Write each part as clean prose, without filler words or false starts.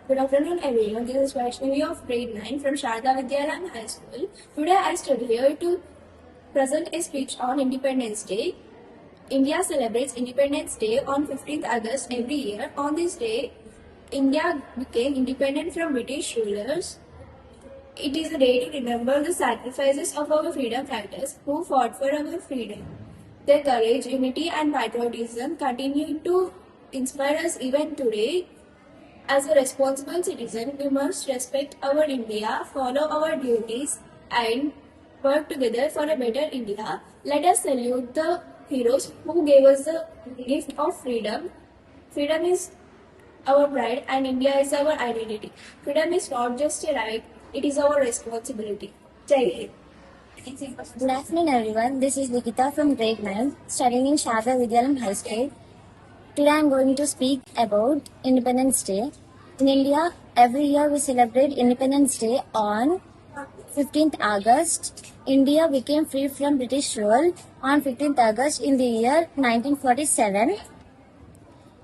Good afternoon, everyone. This is Vaishnavi of grade 9 from Sharda Vidyalayam High School. Today I stood here to present a speech on Independence Day. India celebrates Independence Day on 15th August every year. On this day, India became independent from British rulers. It is a day to remember the sacrifices of our freedom fighters who fought for our freedom. Their courage, unity, and patriotism continue to inspire us even today. As a responsible citizen, we must respect our India, follow our duties, and work together for a better India. Let us salute the heroes who gave us the gift of freedom. Freedom is our pride, and India is our identity. Freedom is not just a right, it is our responsibility. Jai Hind. Good afternoon, everyone. This is Nikita from grade 9, studying in Sharda Vidyalayam High School. Today I am going to speak about Independence Day. In India, every year we celebrate Independence Day on 15th August. India became free from British rule on 15th August in the year 1947.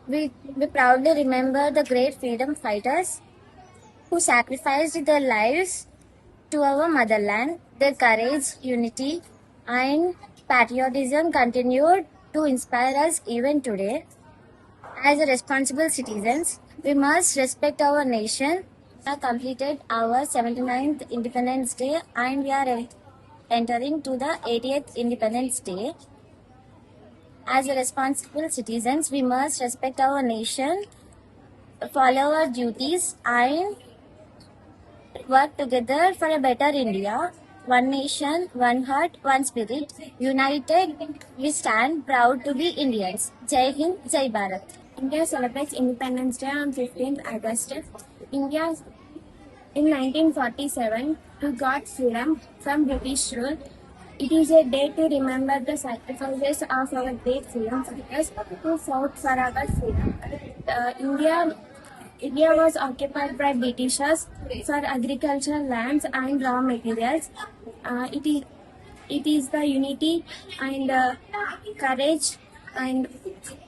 We proudly remember the great freedom fighters who sacrificed their lives to our motherland. Their courage, unity, and patriotism continued to inspire us even today. As a responsible citizens, we must respect our nation. We have completed our 79th Independence Day and we are entering to the 80th Independence Day. As a responsible citizens, we must respect our nation, follow our duties, and work together for a better India. One nation, one heart, one spirit. United, we stand proud to be Indians. Jai Hind, Jai Bharat. India celebrates Independence Day on 15th August. India in 1947 we got freedom from British rule. It is a day to remember the sacrifices of our great freedom fighters who fought for our freedom. India was occupied by Britishers for agricultural lands and raw materials. It is the unity and courage and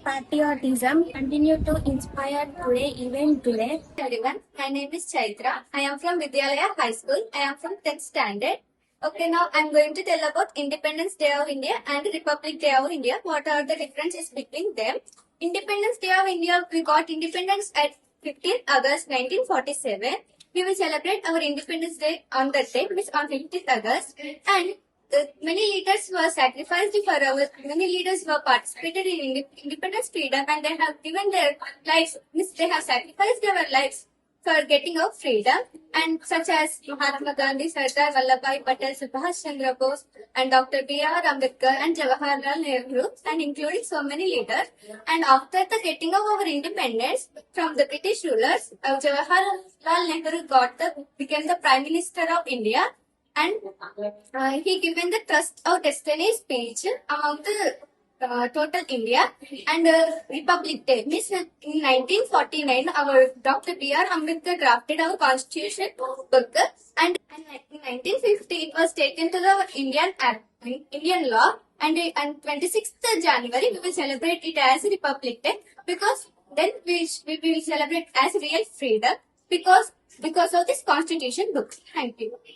patriotism continue to inspire today, even today. Everyone, my name is Chaitra. I am from Vidyalaya High School. I am from 10th standard. Okay, now I am going to tell about Independence Day of India and Republic Day of India. What are the differences between them? Independence Day of India, we got independence at 15th August 1947. We will celebrate our Independence Day on that day, which on 15th August. And many leaders were sacrificed for our, many leaders were participated in independence freedom and they have given their lives, means they have sacrificed their lives for getting our freedom, and such as Mahatma Gandhi, Sardar Vallabhbhai Patel, Subhash Chandra Bose, and Dr. B.R. Ambedkar and Jawaharlal Nehru, and including so many leaders. And after the getting of our independence from the British rulers, Jawaharlal Nehru became the Prime Minister of India, and he given the Trust of Destiny speech among the total India, and Republic Day. Means in 1949, our Dr. B.R. Ambedkar drafted our constitution book, and in 1950 it was taken to the Indian law, and 26th January we will celebrate it as Republic Day, because then we will celebrate as real freedom because of this constitution book. Thank you.